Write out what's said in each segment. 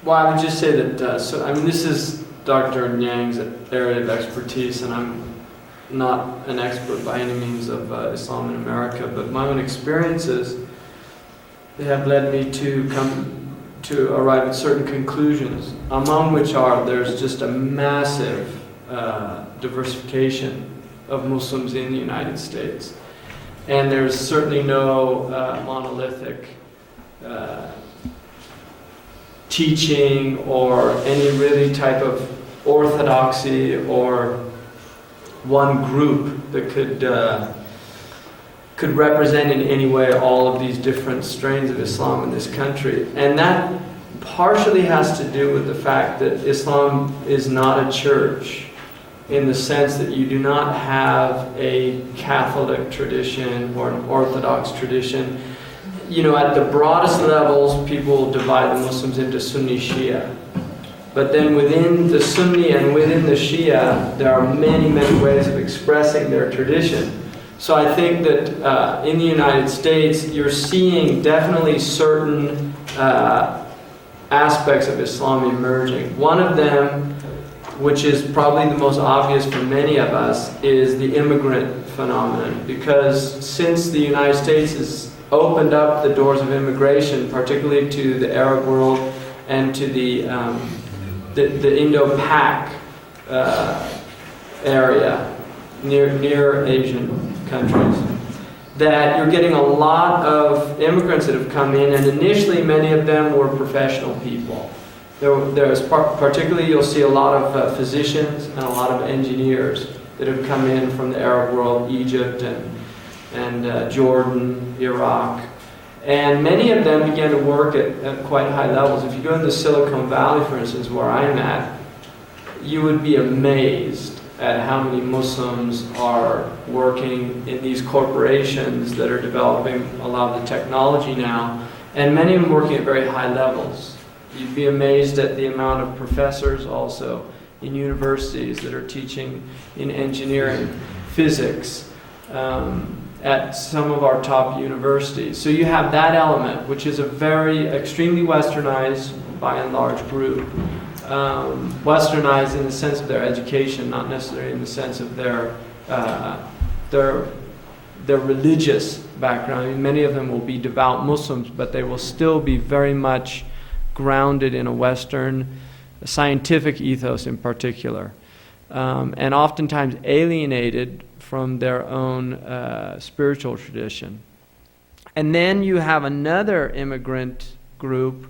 Well, I would just say that, so I mean, this is Dr. Nyang's area of expertise, and I'm not an expert by any means of Islam in America, but my own experiences, they have led me to come to arrive at certain conclusions, among which are there's just a massive diversification of Muslims in the United States. And there's certainly no monolithic teaching or any really type of orthodoxy or one group that could represent in any way all of these different strains of Islam in this country. And that partially has to do with the fact that Islam is not a church, in the sense that you do not have a Catholic tradition or an Orthodox tradition. You know, at the broadest levels, people divide the Muslims into Sunni Shia. But then within the Sunni and within the Shia, there are many, many ways of expressing their tradition. So I think that in the United States, you're seeing definitely certain aspects of Islam emerging. One of them, which is probably the most obvious for many of us, is the immigrant phenomenon. Because since the United States has opened up the doors of immigration, particularly to the Arab world and to the Indo-Pak area, near Asian countries, that you're getting a lot of immigrants that have come in, and initially many of them were professional people. There's particularly, you'll see a lot of physicians and a lot of engineers that have come in from the Arab world, Egypt and Jordan, Iraq. And many of them began to work at quite high levels. If you go into Silicon Valley, for instance, where I'm at, you would be amazed at how many Muslims are working in these corporations that are developing a lot of the technology now, and many of them working at very high levels. You'd be amazed at the amount of professors also in universities that are teaching in engineering, physics, at some of our top universities. So you have that element, which is a very extremely westernized, by and large, group. Westernized in the sense of their education, not necessarily in the sense of their religious background. I mean, many of them will be devout Muslims, but they will still be very much grounded in a Western scientific ethos in particular, and oftentimes alienated from their own spiritual tradition. And then you have another immigrant group,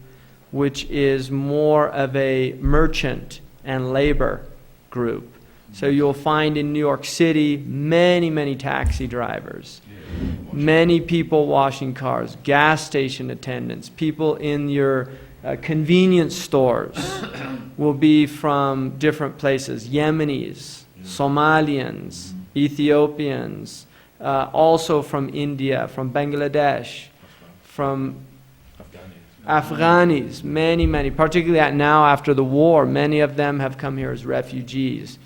which is more of a merchant and labor group. So you'll find in New York City many, many taxi drivers, many people washing cars, gas station attendants, people in your convenience stores will be from different places, Yemenis, Somalians, Ethiopians, also from India, from Bangladesh, from Afghanis, many, many, particularly now after the war, many of them have come here as refugees.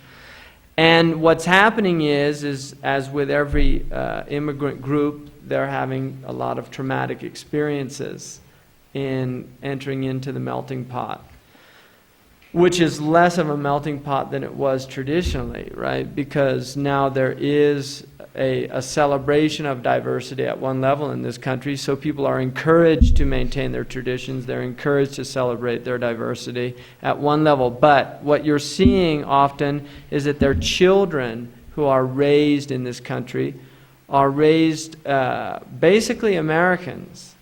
And what's happening is as with every immigrant group, they're having a lot of traumatic experiences in entering into the melting pot, which is less of a melting pot than it was traditionally, right? Because now there is a celebration of diversity at one level in this country, so people are encouraged to maintain their traditions, they're encouraged to celebrate their diversity at one level. But what you're seeing often is that their children who are raised in this country are raised basically Americans,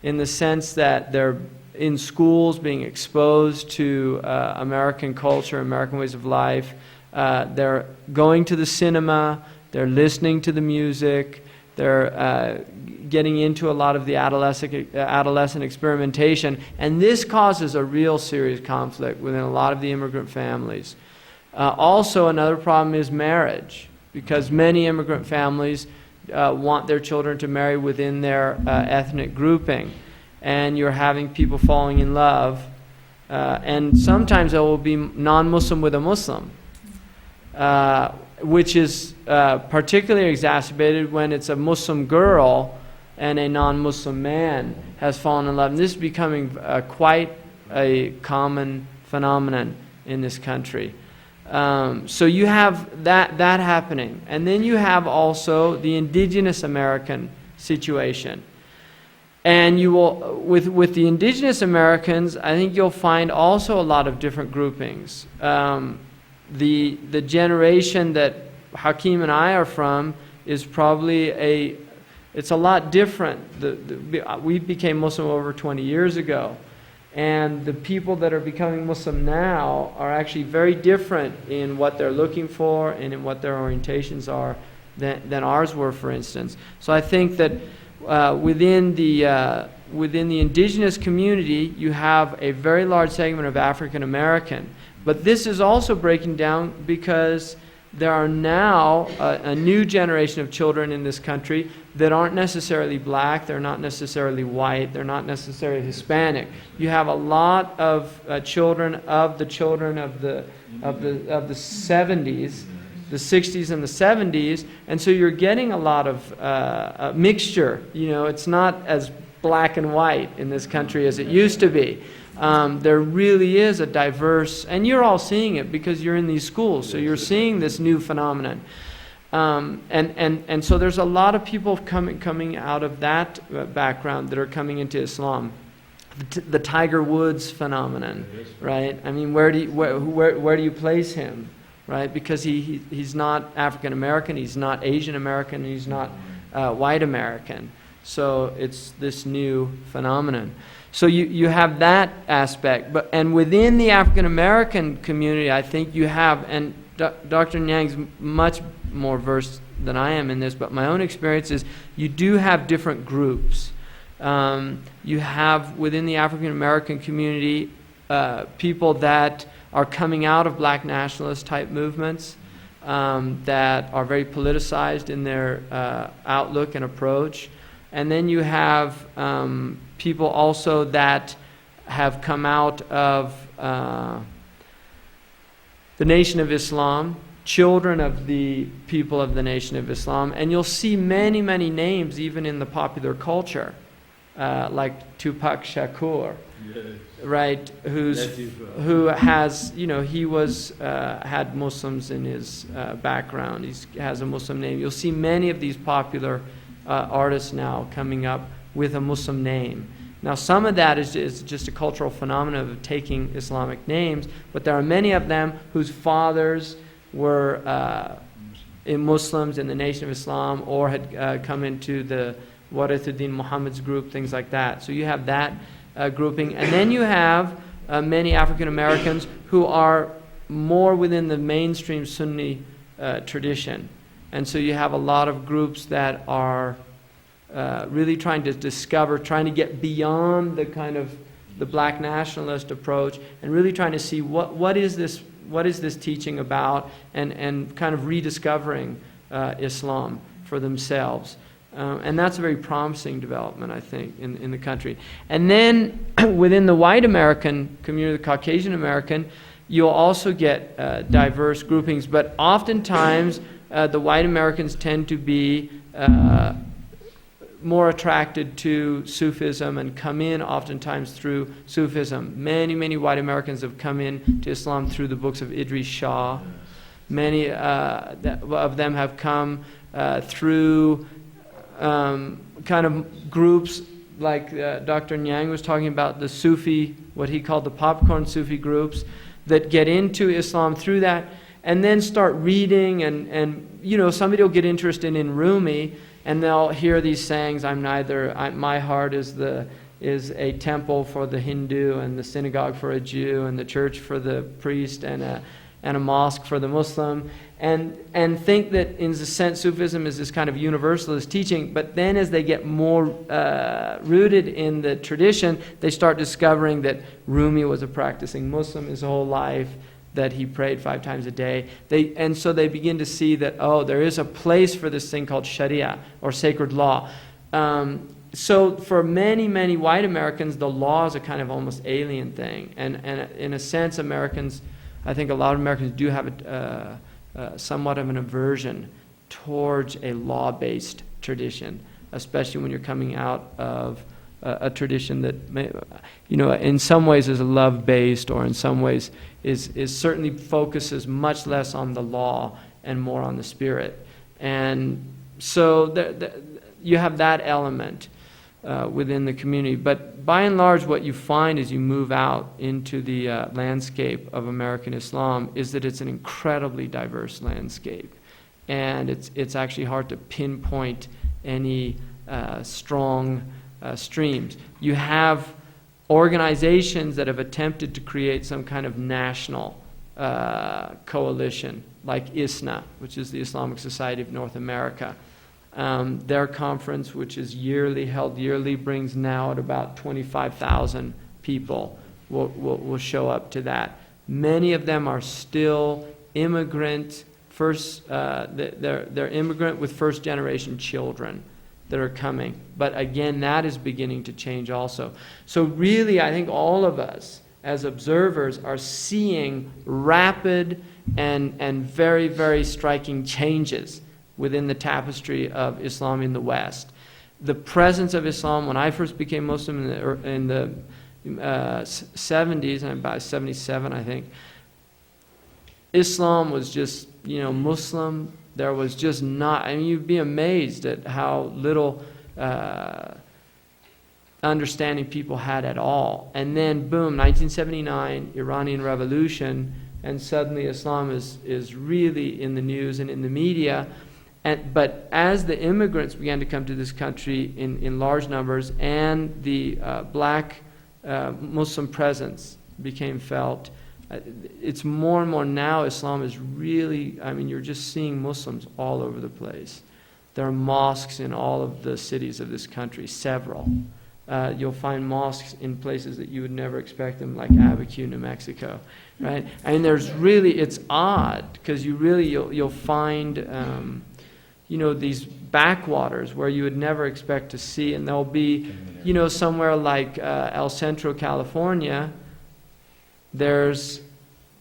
in the sense that they're in schools being exposed to American culture, American ways of life. They're going to the cinema, they're listening to the music, they're getting into a lot of the adolescent experimentation, and this causes a real serious conflict within a lot of the immigrant families. Also, another problem is marriage, because many immigrant families want their children to marry within their ethnic grouping, and you're having people falling in love, and sometimes there will be non-Muslim with a Muslim, which is particularly exacerbated when it's a Muslim girl and a non-Muslim man has fallen in love. And this is becoming quite a common phenomenon in this country. So you have that happening. And then you have also the indigenous American situation. And you will, with the indigenous Americans, I think you'll find also a lot of different groupings. The generation that Hakim and I are from is probably it's a lot different. We became Muslim over 20 years ago. And the people that are becoming Muslim now are actually very different in what they're looking for and in what their orientations are than ours were, for instance. So I think that within the indigenous community, you have a very large segment of African American. But this is also breaking down because there are now a new generation of children in this country that aren't necessarily black, they're not necessarily white, they're not necessarily Hispanic. You have a lot of children of the 70s, the 60s and the 70s, and so you're getting a lot of a mixture. You know, it's not as black and white in this country as it used to be. There really is a diverse, and you're all seeing it because you're in these schools, so you're seeing this new phenomenon. And so there's a lot of people coming out of that background that are coming into Islam. The Tiger Woods phenomenon, right? I mean, where do you place him, right? Because he's not African American, he's not Asian American, he's not white American. So it's this new phenomenon. So you have that aspect, and within the African American community, I think you have, and Dr. Nyang's much more versed than I am in this, but my own experience is you do have different groups. You have within the African American community people that are coming out of black nationalist type movements that are very politicized in their outlook and approach. And then you have people also that have come out of the Nation of Islam, children of the people of the Nation of Islam. And you'll see many, many names even in the popular culture, like Tupac Shakur, yes, right? Who has, you know, he was had Muslims in his background. He has a Muslim name. You'll see many of these popular artists now coming up with a Muslim name. Now, some of that is just a cultural phenomenon of taking Islamic names, but there are many of them whose fathers were Muslims in the Nation of Islam or had come into the Warithuddin Muhammad's group, things like that. So you have that grouping. And then you have many African Americans who are more within the mainstream Sunni tradition. And so you have a lot of groups that are really trying to discover, trying to get beyond the kind of the black nationalist approach and really trying to see what is this teaching about, and kind of rediscovering Islam for themselves. And that's a very promising development, I think, in the country. And then within the white American community, the Caucasian American, you'll also get diverse groupings, but oftentimes the white Americans tend to be more attracted to Sufism and come in oftentimes through Sufism. Many, many white Americans have come in to Islam through the books of Idris Shah. Many of them have come through kind of groups like Dr. Nyang was talking about, the Sufi, what he called the popcorn Sufi groups, that get into Islam through that and then start reading and you know, somebody will get interested in Rumi and they'll hear these sayings, my heart is a temple for the Hindu and the synagogue for a Jew and the church for the priest and a mosque for the Muslim, and think that in a sense Sufism is this kind of universalist teaching, but then as they get more rooted in the tradition, they start discovering that Rumi was a practicing Muslim his whole life, that he prayed 5 times a day. And so they begin to see that, oh, there is a place for this thing called Sharia, or sacred law. So for many, many white Americans, the law is a kind of almost alien thing. And in a sense, Americans, I think a lot of Americans do have somewhat of an aversion towards a law-based tradition, especially when you're coming out of a tradition that may, in some ways is love-based, or in some ways is certainly focuses much less on the law and more on the spirit. And so you have that element within the community. But by and large, what you find as you move out into the landscape of American Islam is that it's an incredibly diverse landscape. And it's actually hard to pinpoint any strong streams. You have organizations that have attempted to create some kind of national coalition, like ISNA, which is the Islamic Society of North America. Their conference, which is held yearly, brings now at about 25,000 people will show up to that. Many of them are still immigrant, they're immigrant with first-generation children that are coming. But again, that is beginning to change also. So really, I think all of us as observers are seeing rapid and very, very striking changes within the tapestry of Islam in the West. The presence of Islam, when I first became Muslim in the 70s, and about 77, I think, Islam was just, Muslim. There was just not, you'd be amazed at how little understanding people had at all. And then, boom, 1979, Iranian Revolution, and suddenly Islam is really in the news and in the media. But as the immigrants began to come to this country in large numbers, and the black Muslim presence became felt, it's more and more now Islam is really, you're just seeing Muslims all over the place. There are mosques in all of the cities of this country, several. You'll find mosques in places that you would never expect them, like Abiquiu, New Mexico, right? There's really, it's odd, because you'll find, these backwaters where you would never expect to see, and there'll be, somewhere like El Centro, California, there's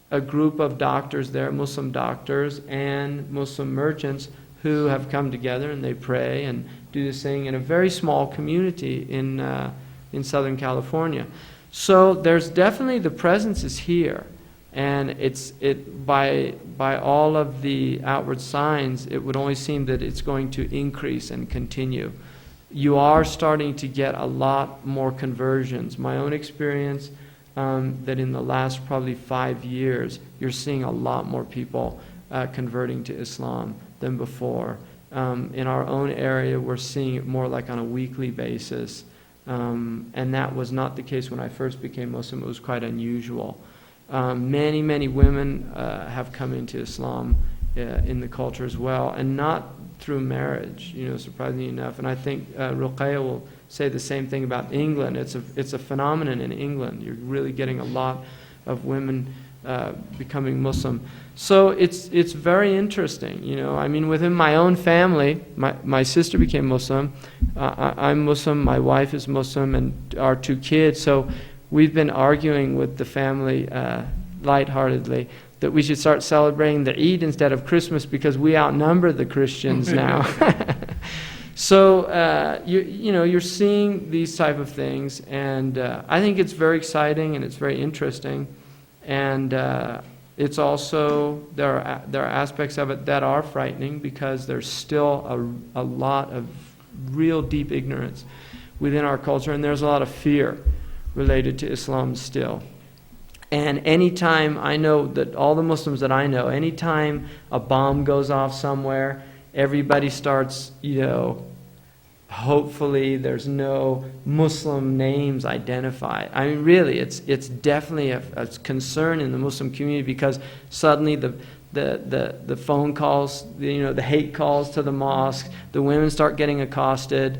a group of doctors there, Muslim doctors and Muslim merchants, who have come together and they pray and do this thing in a very small community in Southern California. So there's definitely, the presence is here, and by all of the outward signs, it would only seem that it's going to increase and continue. You are starting to get a lot more conversions. My own experience, that in the last probably 5 years, you're seeing a lot more people converting to Islam than before. In our own area, we're seeing it more like on a weekly basis. And that was not the case when I first became Muslim. It was quite unusual. Many, many women have come into Islam in the culture as well, and not through marriage, surprisingly enough. And I think Ruquaiyyah will say the same thing about England. It's a phenomenon in England. You're really getting a lot of women becoming Muslim. So it's very interesting, within my own family, my sister became Muslim. I'm Muslim, my wife is Muslim, and our 2 kids. So we've been arguing with the family lightheartedly that we should start celebrating the Eid instead of Christmas, because we outnumber the Christians now. So you're seeing these type of things, and I think it's very exciting and it's very interesting, and it's also there are aspects of it that are frightening, because there's still a lot of real deep ignorance within our culture, and there's a lot of fear related to Islam still. And anytime, I know that all the Muslims that I know, anytime a bomb goes off somewhere, everybody starts, hopefully there's no Muslim names identified. Really, it's definitely a concern in the Muslim community, because suddenly the phone calls, the hate calls to the mosque, the women start getting accosted,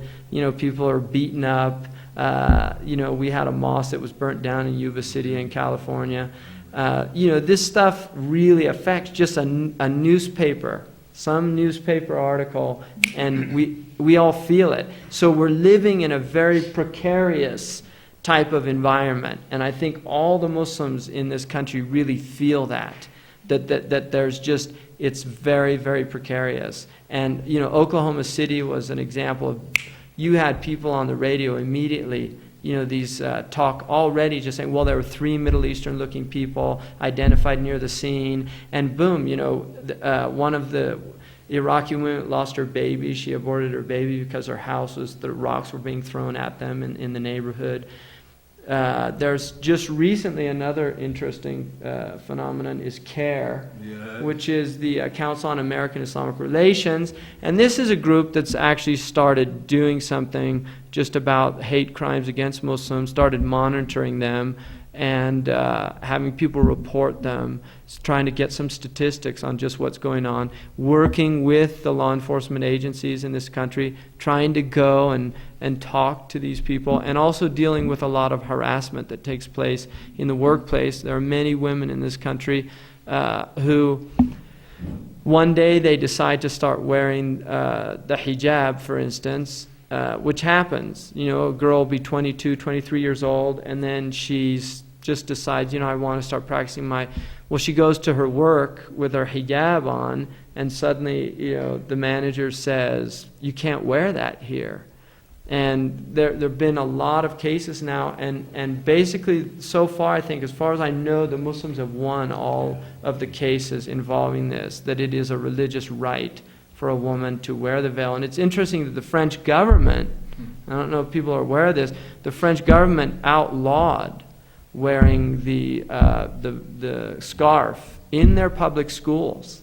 people are beaten up. We had a mosque that was burnt down in Yuba City in California. This stuff really affects just a newspaper, some newspaper article, and we all feel it. So we're living in a very precarious type of environment, and I think all the Muslims in this country really feel that there's just, it's very, very precarious. And Oklahoma City was an example of you had people on the radio immediately, these talk already just saying, well, there were 3 Middle Eastern looking people identified near the scene, and boom, one of the Iraqi women lost her baby. She aborted her baby because her house the rocks were being thrown at them in the neighborhood. There's just recently another interesting phenomenon is CARE, which is the Council on American Islamic Relations. And this is a group that's actually started doing something just about hate crimes against Muslims, started monitoring them and having people report them, trying to get some statistics on just what's going on, working with the law enforcement agencies in this country, trying to go and talk to these people, and also dealing with a lot of harassment that takes place in the workplace. There are many women in this country who one day they decide to start wearing the hijab, for instance, which happens. A girl will be 22, 23 years old, and then she's just decides, I want to start practicing well, she goes to her work with her hijab on, and suddenly, the manager says, you can't wear that here. And there have been a lot of cases now, and basically, so far, I think, as far as I know, the Muslims have won all of the cases involving this, that it is a religious right for a woman to wear the veil. And it's interesting that the French government, I don't know if people are aware of this, the French government outlawed wearing the scarf in their public schools.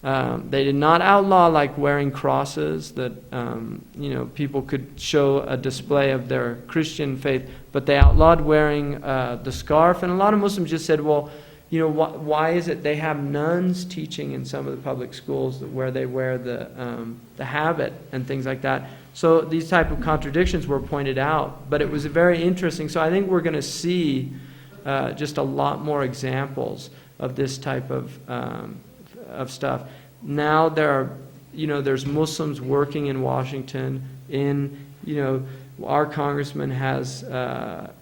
They did not outlaw like wearing crosses that people could show a display of their Christian faith, but they outlawed wearing the scarf. And a lot of Muslims just said, well, why is it they have nuns teaching in some of the public schools where they wear the habit and things like that? So these type of contradictions were pointed out, but it was very interesting. So I think we're going to see just a lot more examples of this type of stuff. Now there's Muslims working in Washington. Our congressman has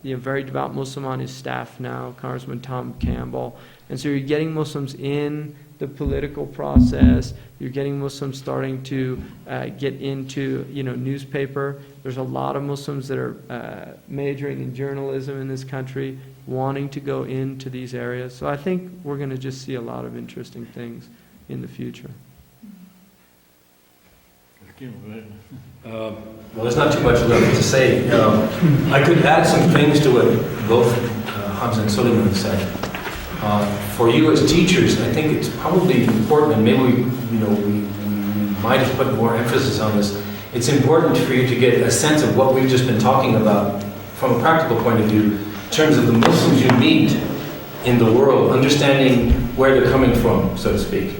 very devout Muslim on his staff now, Congressman Tom Campbell, and so you're getting Muslims in the political process. You're getting Muslims starting to get into newspaper. There's a lot of Muslims that are majoring in journalism in this country, wanting to go into these areas. So I think we're going to just see a lot of interesting things in the future. Well, there's not too much left to say. I could add some things to what both Hamza and Suleiman said. For you as teachers, I think it's probably important, and maybe we might have put more emphasis on this. It's important for you to get a sense of what we've just been talking about from a practical point of view, in terms of the Muslims you meet in the world, understanding where they're coming from, so to speak.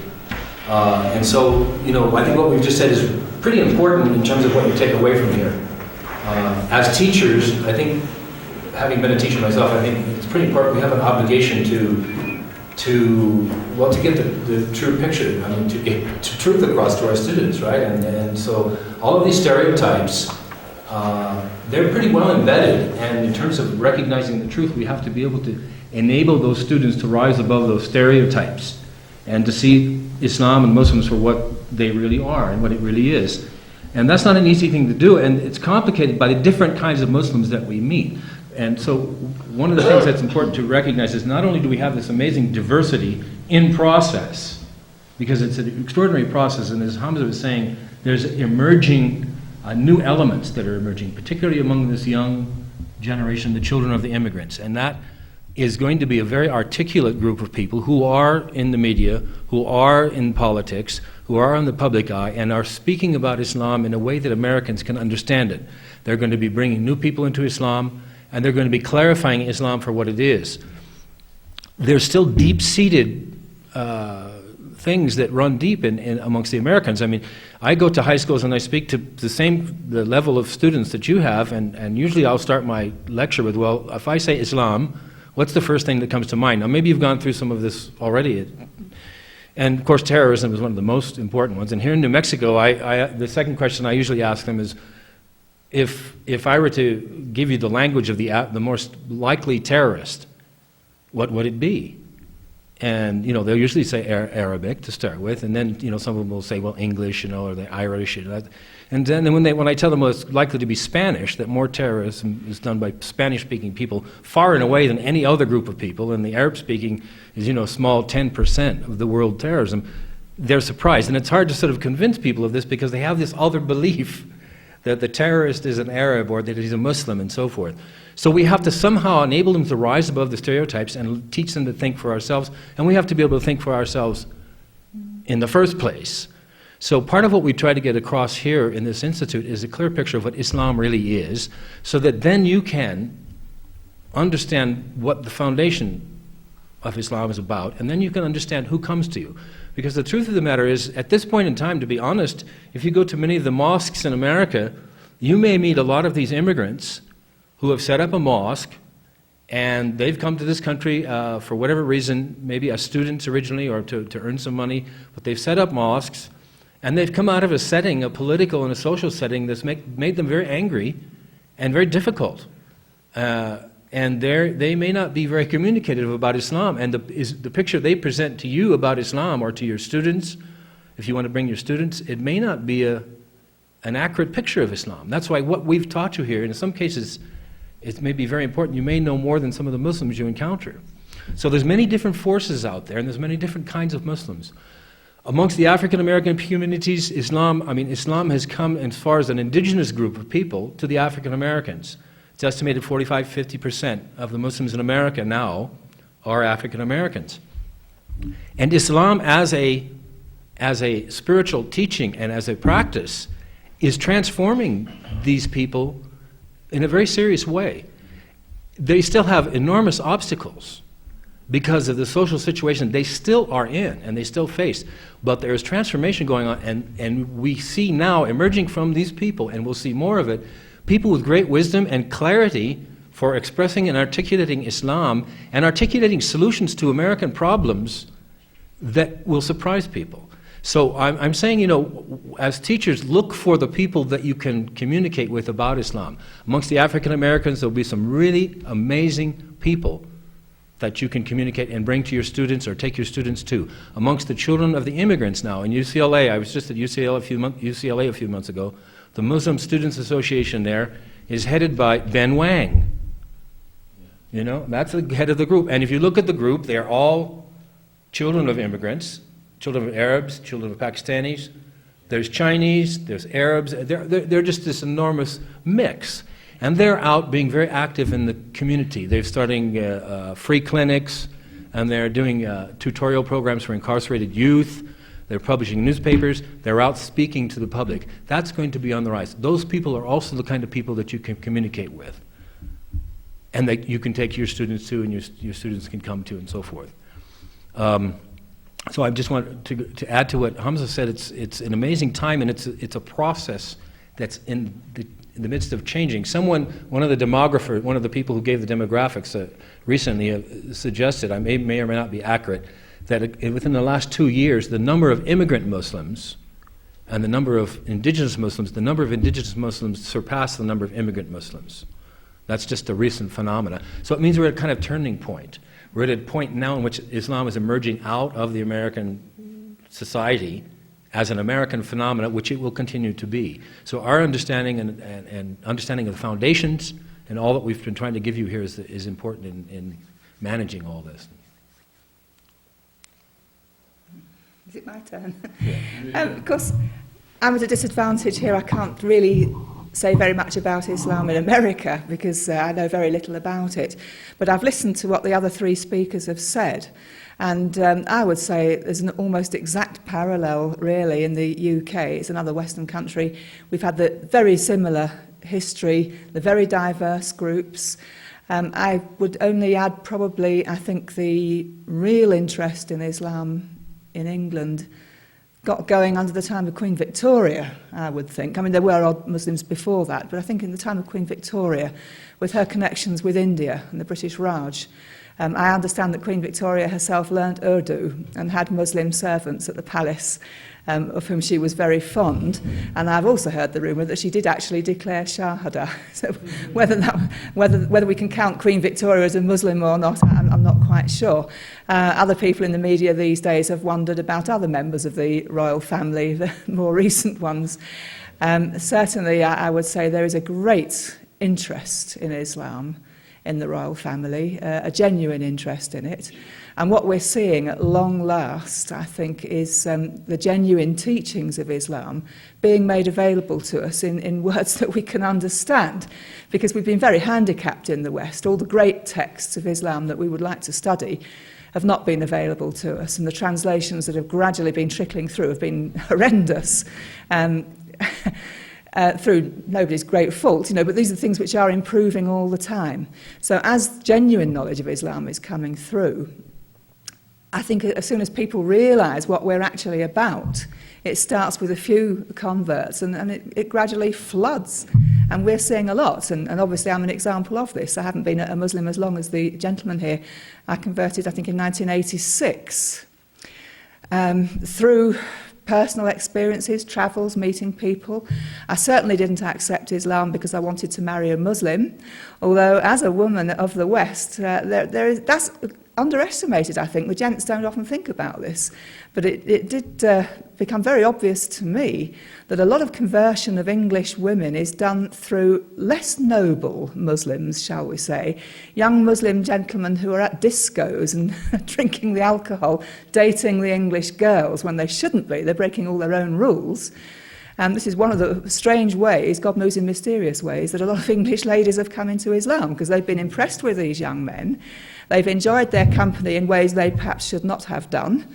And so, I think what we've just said is pretty important in terms of what you take away from here. As teachers, I think, having been a teacher myself, I think it's pretty important. We have an obligation to get the true picture. I mean, to get truth across to our students, right? And so all of these stereotypes, they're pretty well embedded. And in terms of recognizing the truth, we have to be able to enable those students to rise above those stereotypes and to see Islam and Muslims for what they really are and what it really is. And that's not an easy thing to do, and it's complicated by the different kinds of Muslims that we meet. And so one of the things that's important to recognize is not only do we have this amazing diversity in process, because it's an extraordinary process, and as Hamza was saying, there's emerging new elements that are emerging, particularly among this young generation, the children of the immigrants. And that is going to be a very articulate group of people who are in the media, who are in politics, who are in the public eye, and are speaking about Islam in a way that Americans can understand it. They're going to be bringing new people into Islam, and they're going to be clarifying Islam for what it is. There's still deep-seated things that run deep in amongst the Americans. I mean, I go to high schools and I speak to the level of students that you have, and usually I'll start my lecture with, well, if I say Islam, what's the first thing that comes to mind? Now, maybe you've gone through some of this already. And, of course, terrorism is one of the most important ones. And here in New Mexico, the second question I usually ask them is, if I were to give you the language of the most likely terrorist, what would it be? And, you know, they'll usually say Arabic to start with, and then, you know, some of them will say, well, English, you know, or the Irish. And then when I tell them, well, it's likely to be Spanish, that more terrorism is done by Spanish-speaking people far and away than any other group of people, and the Arab-speaking is, you know, a small 10% of the world terrorism, they're surprised. And it's hard to sort of convince people of this because they have this other belief that the terrorist is an Arab or that he's a Muslim and so forth. So we have to somehow enable them to rise above the stereotypes and teach them to think for ourselves, and we have to be able to think for ourselves in the first place. So part of what we try to get across here in this institute is a clear picture of what Islam really is, so that then you can understand what the foundation of Islam is about, and then you can understand who comes to you. Because the truth of the matter is, at this point in time, to be honest, if you go to many of the mosques in America, you may meet a lot of these immigrants who have set up a mosque, and they've come to this country for whatever reason, maybe as students originally or to earn some money, but they've set up mosques, and they've come out of a setting, a political and a social setting that's made them very angry and very difficult. And they may not be very communicative about Islam, and the picture they present to you about Islam or to your students, if you want to bring your students, it may not be an accurate picture of Islam. That's why what we've taught you here, in some cases, it may be very important. You may know more than some of the Muslims you encounter. So there's many different forces out there, and there's many different kinds of Muslims. Amongst the African American communities, Islam has come as far as an indigenous group of people to the African Americans. It's estimated 45–50% of the Muslims in America now are African Americans. And Islam as a spiritual teaching and as a practice is transforming these people in a very serious way. They still have enormous obstacles because of the social situation they still are in and they still face. But there is transformation going on, and we see now emerging from these people, and we'll see more of it, people with great wisdom and clarity for expressing and articulating Islam and articulating solutions to American problems that will surprise people. So I'm saying, you know, as teachers, look for the people that you can communicate with about Islam. Amongst the African Americans, there'll be some really amazing people that you can communicate and bring to your students or take your students to. Amongst the children of the immigrants now, in UCLA, I was just at UCLA a few months ago, the Muslim Students Association there is headed by Ben Wang. You know, that's the head of the group. And if you look at the group, they're all children of immigrants, children of Arabs, children of Pakistanis. There's Chinese, there's Arabs. They're just this enormous mix. And they're out being very active in the community. They're starting free clinics, and they're doing tutorial programs for incarcerated youth. They're publishing newspapers. They're out speaking to the public. That's going to be on the rise. Those people are also the kind of people that you can communicate with, and that you can take your students to, and your students can come to, and so forth. So I just want to add to what Hamza said. It's an amazing time, and it's a process that's in the midst of changing. One of the demographers, one of the people who gave the demographics recently suggested, I may or may not be accurate, that within the last 2 years, the number of immigrant Muslims and the number of indigenous Muslims surpassed the number of immigrant Muslims. That's just a recent phenomena. So it means we're at a kind of turning point. We're at a point now in which Islam is emerging out of the American society as an American phenomenon, which it will continue to be. So our understanding and understanding of the foundations and all that we've been trying to give you here is important in managing all this. Is it my turn? Yeah. Of course, I'm at a disadvantage here. I can't really say very much about Islam in America because I know very little about it. But I've listened to what the other three speakers have said. And I would say there's an almost exact parallel, really, in the UK. It's another Western country. We've had the very similar history, the very diverse groups. I would only add probably, I think, the real interest in Islam in England got going under the time of Queen Victoria, I would think. I mean, there were odd Muslims before that, but I think in the time of Queen Victoria, with her connections with India and the British Raj, I understand that Queen Victoria herself learnt Urdu and had Muslim servants at the palace of whom she was very fond, and I've also heard the rumour that she did actually declare Shahada. So whether we can count Queen Victoria as a Muslim or not, I'm not quite sure. Other people in the media these days have wondered about other members of the royal family, the more recent ones. Certainly, I would say there is a great interest in Islam in the royal family, a genuine interest in it. And what we're seeing at long last, I think, is the genuine teachings of Islam being made available to us in words that we can understand, because we've been very handicapped in the West. All the great texts of Islam that we would like to study have not been available to us, and the translations that have gradually been trickling through have been horrendous. Through nobody's great fault, but these are things which are improving all the time. So as genuine knowledge of Islam is coming through, I think as soon as people realise what we're actually about, it starts with a few converts and it gradually floods. And we're seeing a lot, and obviously I'm an example of this. I haven't been a Muslim as long as the gentleman here. I converted, I think, in 1986. Through personal experiences, travels, meeting people. I certainly didn't accept Islam because I wanted to marry a Muslim, although as a woman of the West, that's underestimated, I think. The gents don't often think about this, but it did become very obvious to me that a lot of conversion of English women is done through less noble Muslims, shall we say, young Muslim gentlemen who are at discos and drinking the alcohol, dating the English girls when they shouldn't be. They're breaking all their own rules. And this is one of the strange ways, God moves in mysterious ways, that a lot of English ladies have come into Islam, because they've been impressed with these young men. They've enjoyed their company in ways they perhaps should not have done.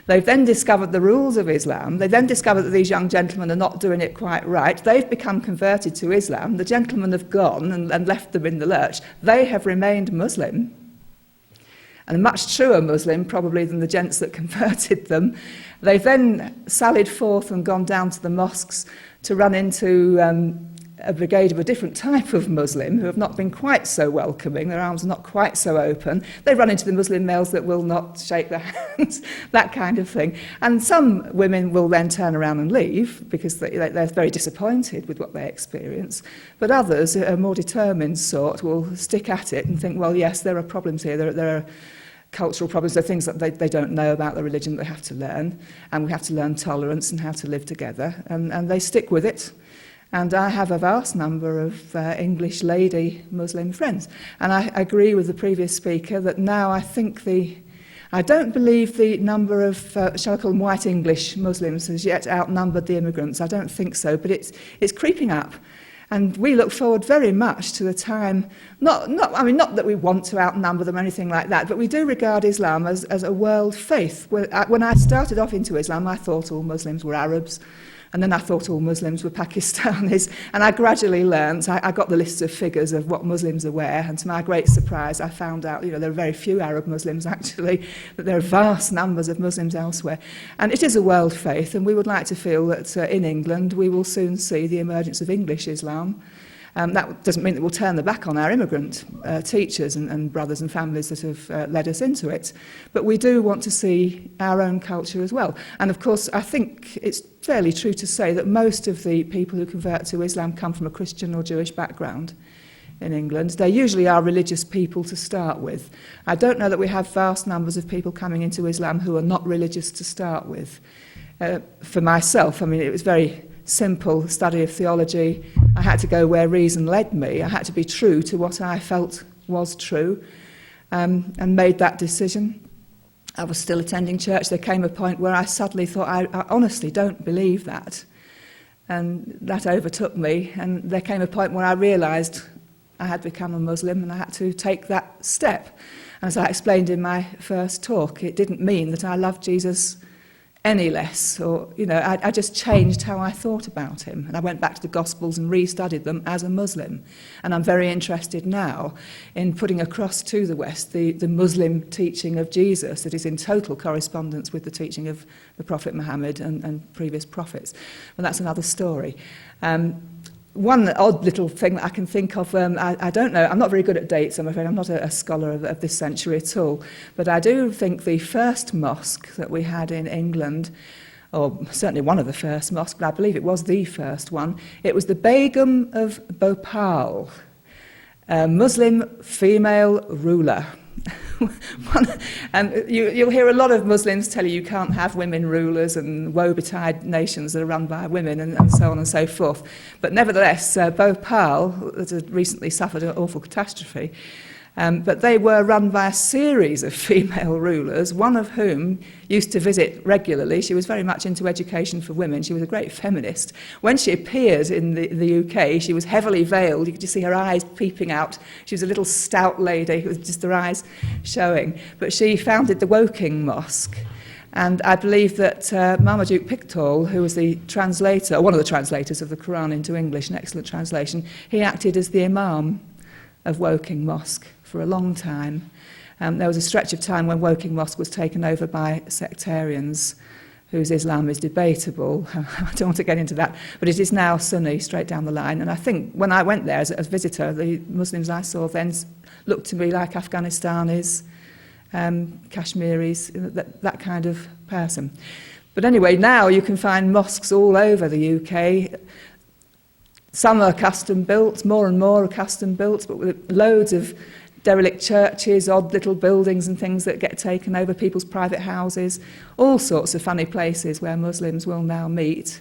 They've then discovered the rules of Islam. They then discovered that these young gentlemen are not doing it quite right. They've become converted to Islam. The gentlemen have gone and left them in the lurch. They have remained Muslim, and a much truer Muslim probably than the gents that converted them. They've then sallied forth and gone down to the mosques to run into a brigade of a different type of Muslim who have not been quite so welcoming, their arms are not quite so open. They run into the Muslim males that will not shake their hands, that kind of thing. And some women will then turn around and leave because they're very disappointed with what they experience. But others, a more determined sort, will stick at it and think, well, yes, there are problems here, there are cultural problems, there are things that they don't know about the religion that they have to learn, and we have to learn tolerance and how to live together, and they stick with it. And I have a vast number of English lady Muslim friends. And I agree with the previous speaker that now I think I don't believe the number of, shall I call them white English Muslims has yet outnumbered the immigrants. I don't think so, but it's creeping up. And we look forward very much to the time, not that we want to outnumber them or anything like that, but we do regard Islam as a world faith. When I started off into Islam, I thought all Muslims were Arabs. And then I thought all Muslims were Pakistanis. And I gradually learnt, I got the lists of figures of what Muslims are where, and to my great surprise, I found out, there are very few Arab Muslims actually, that there are vast numbers of Muslims elsewhere. And it is a world faith, and we would like to feel that in England we will soon see the emergence of English Islam. That doesn't mean that we'll turn the back on our immigrant teachers and brothers and families that have led us into it. But we do want to see our own culture as well. And of course, I think it's fairly true to say that most of the people who convert to Islam come from a Christian or Jewish background in England. They usually are religious people to start with. I don't know that we have vast numbers of people coming into Islam who are not religious to start with. For myself, it was very simple study of theology. I had to go where reason led me. I had to be true to what I felt was true, and made that decision. I was still attending church. There came a point where I suddenly thought, I honestly don't believe that. And that overtook me, and there came a point where I realised I had become a Muslim and I had to take that step. And as I explained in my first talk, it didn't mean that I loved Jesus any less, or I just changed how I thought about him, and I went back to the Gospels and restudied them as a Muslim. And I'm very interested now in putting across to the West the Muslim teaching of Jesus that is in total correspondence with the teaching of the Prophet Muhammad and previous prophets. And that's another story. one odd little thing that I can think of, I don't know, I'm not very good at dates, I'm afraid, I'm not a scholar of this century at all, but I do think the first mosque that we had in England, or certainly one of the first mosques, but I believe it was the first one, it was the Begum of Bhopal, a Muslim female ruler. And you'll hear a lot of Muslims tell you can't have women rulers and woe-betide nations that are run by women and so on and so forth. But nevertheless, Bhopal has recently suffered an awful catastrophe. But they were run by a series of female rulers, one of whom used to visit regularly. She was very much into education for women. She was a great feminist. When she appeared in the UK, she was heavily veiled. You could just see her eyes peeping out. She was a little stout lady with just her eyes showing. But she founded the Woking Mosque. And I believe that Marmaduke Pickthall, who was the translator, one of the translators of the Quran into English, an excellent translation, he acted as the Imam of Woking Mosque for a long time. There was a stretch of time when Woking Mosque was taken over by sectarians whose Islam is debatable. I don't want to get into that, but it is now Sunni straight down the line. And I think when I went there as a visitor, the Muslims I saw then looked to me like Afghanistanis, Kashmiris, that kind of person. But anyway, now you can find mosques all over the UK. Some are custom built, more and more are custom built, but with loads of derelict churches, odd little buildings and things that get taken over, people's private houses, all sorts of funny places where Muslims will now meet.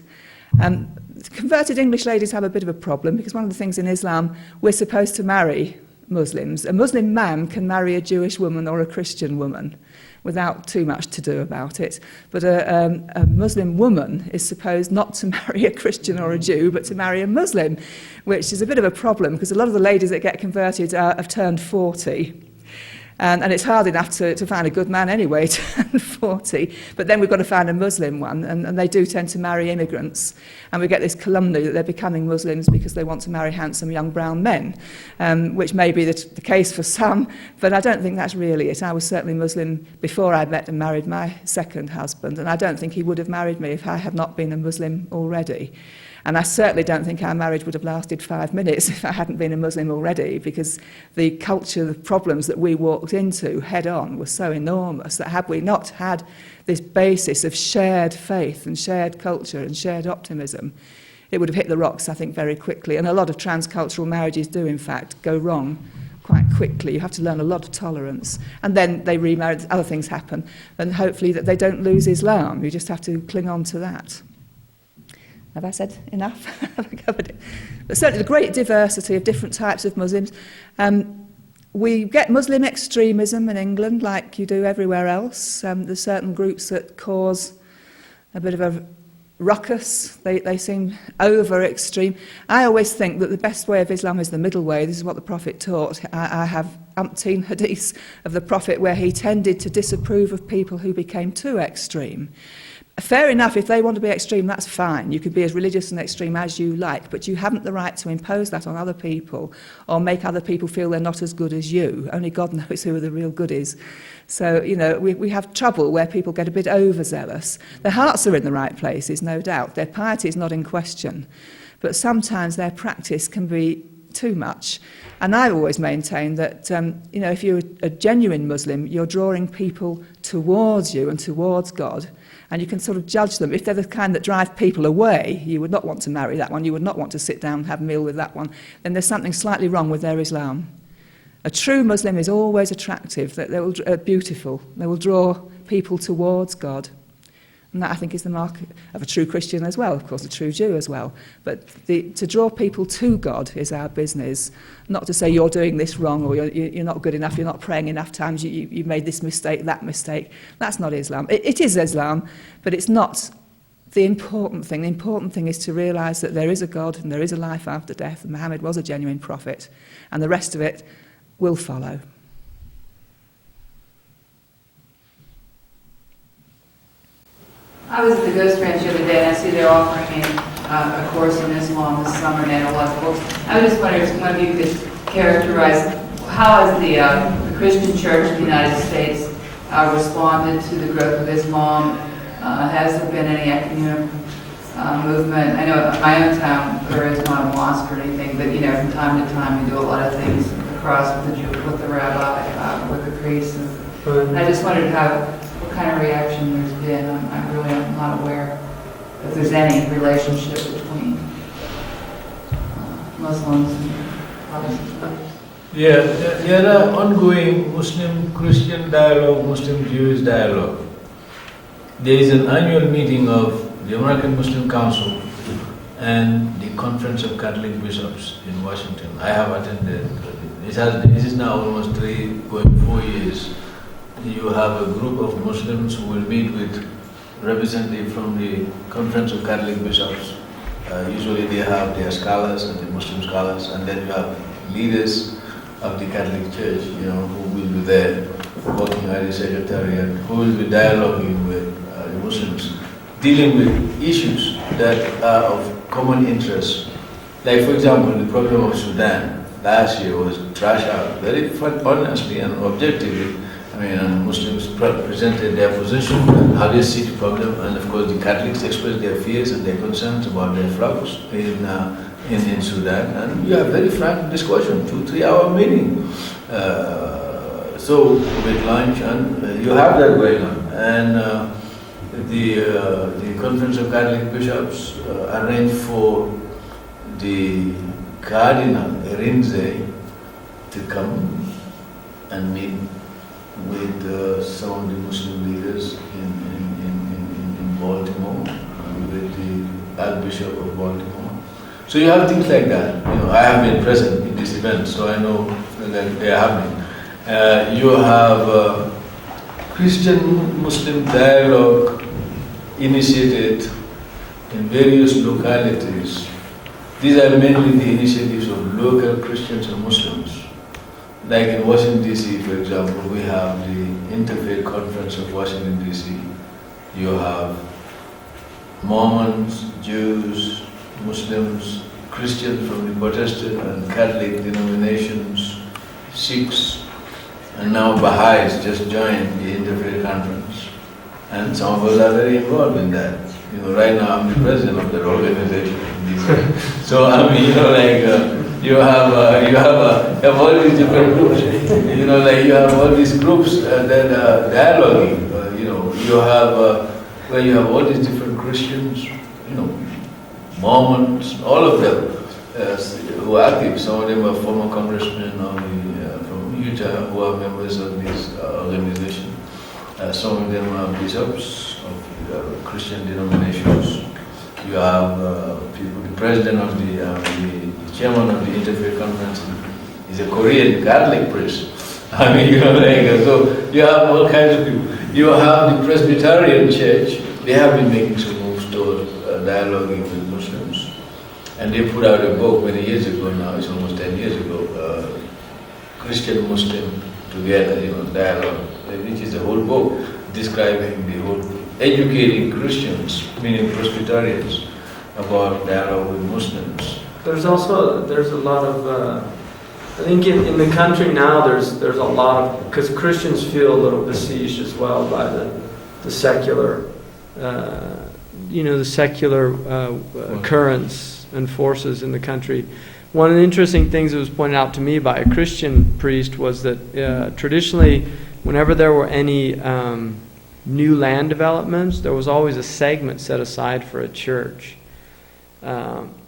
Converted English ladies have a bit of a problem because one of the things in Islam, we're supposed to marry Muslims. A Muslim man can marry a Jewish woman or a Christian woman without too much to do about it. But a Muslim woman is supposed not to marry a Christian or a Jew, but to marry a Muslim, which is a bit of a problem because a lot of the ladies that get converted have turned 40. And it's hard enough to find a good man anyway, to 40. But then we've got to find a Muslim one, and they do tend to marry immigrants. And we get this calumny that they're becoming Muslims because they want to marry handsome young brown men, which may be the case for some, but I don't think that's really it. I was certainly Muslim before I met and married my second husband, and I don't think he would have married me if I had not been a Muslim already. And I certainly don't think our marriage would have lasted 5 minutes if I hadn't been a Muslim already, because the culture, the problems that we walked into head on were so enormous that had we not had this basis of shared faith and shared culture and shared optimism, it would have hit the rocks, I think, very quickly. And a lot of transcultural marriages do, in fact, go wrong quite quickly. You have to learn a lot of tolerance. And then they remarry, other things happen, and hopefully that they don't lose Islam. You just have to cling on to that. Have I said enough? Have I covered it? But certainly the great diversity of different types of Muslims. We get Muslim extremism in England like you do everywhere else. There's certain groups that cause a bit of a ruckus. They seem over-extreme. I always think that the best way of Islam is the middle way. This is what the Prophet taught. I have umpteen hadiths of the Prophet where he tended to disapprove of people who became too extreme. Fair enough, if they want to be extreme, that's fine. You could be as religious and extreme as you like, but you haven't the right to impose that on other people or make other people feel they're not as good as you. Only God knows who the real good is. So, we have trouble where people get a bit overzealous. Their hearts are in the right places, no doubt. Their piety is not in question. But sometimes their practice can be too much. And I've always maintained that, if you're a genuine Muslim, you're drawing people towards you and towards God. And you can sort of judge them. If they're the kind that drive people away, you would not want to marry that one, you would not want to sit down and have a meal with that one, then there's something slightly wrong with their Islam. A true Muslim is always attractive, beautiful. They will draw people towards God. And that, I think, is the mark of a true Christian as well, of course, a true Jew as well. But to draw people to God is our business, not to say you're doing this wrong or you're not good enough, you're not praying enough times, you made this mistake, that mistake. That's not Islam. It is Islam, but it's not the important thing. The important thing is to realise that there is a God and there is a life after death, and Muhammad was a genuine prophet, and the rest of it will follow. I was at the Ghost Ranch the other day, and I see they're offering a course in Islam this summer and a lot of books. I was just wondering if one of you could characterize how has the Christian Church in the United States responded to the growth of Islam? Has there been any movement. I know in my own town there is not a mosque or anything, but from time to time we do a lot of things across with the Jew, with the rabbi, with the priest. And I just wondered what kind of reaction there's been. I'm really not aware if there's any relationship between Muslims and Protestants. Yeah, there are ongoing Muslim-Christian dialogue, Muslim-Jewish dialogue. There is an annual meeting of the American Muslim Council and the Conference of Catholic Bishops in Washington. I have attended. This is now almost 4 years. You have a group of Muslims who will meet with representatives from the Conference of Catholic Bishops. Usually they have their scholars and the Muslim scholars, and then you have leaders of the Catholic Church, who will be there working at the Secretariat, who will be dialoguing with the Muslims, dealing with issues that are of common interest. Like, for example, the problem of Sudan last year was trashed out very honestly and objectively. And Muslims presented their position, how they see the problem, and of course the Catholics expressed their fears and their concerns about their flux in Sudan, and you have very frank discussion, 2-3 hour meeting. So with lunch, and you have that going on. And the Conference of Catholic Bishops arranged for the Cardinal Erinze to come and meet with some of the Muslim leaders in Baltimore, with the Archbishop of Baltimore. So you have things like that. I have been present in this event, so I know that they are happening. You have Christian-Muslim dialogue initiated in various localities. These are mainly the initiatives of local Christians and Muslims. Like in Washington, D.C., for example, we have the Interfaith Conference of Washington, D.C. You have Mormons, Jews, Muslims, Christians from the Protestant and Catholic denominations, Sikhs, and now Baha'is just joined the Interfaith Conference. And some of us are very involved in that. Right now I'm the president of that organization in DC. So you have all these different groups. You have all these groups that are dialoguing. You have where you have all these different Christians, Mormons, all of them who are active. Some of them are former congressmen from Utah who are members of this organization. Some of them are bishops of Christian denominations. You have people. The president of the chairman of the Interfaith Conference is a Korean Catholic priest. So you have all kinds of people. You have the Presbyterian Church. They have been making some moves toward dialoguing with Muslims, and they put out a book many years ago. Now it's almost 10 years ago. Christian Muslim together, dialogue, which is a whole book describing the whole, educating Christians, meaning Presbyterians, about dialogue with Muslims. There's a lot of, I think in the country now there's a lot of, because Christians feel a little besieged as well by the secular, the secular currents and forces in the country. One of the interesting things that was pointed out to me by a Christian priest was that traditionally, whenever there were any new land developments, there was always a segment set aside for a church,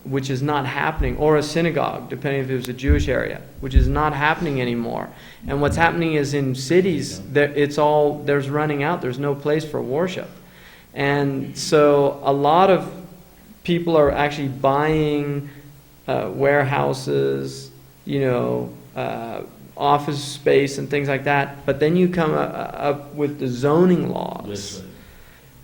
which is not happening, or a synagogue, depending if it was a Jewish area, which is not happening anymore. And what's happening is in cities, there's running out, there's no place for worship. And so a lot of people are actually buying warehouses, office space and things like that. But then you come up with the zoning laws.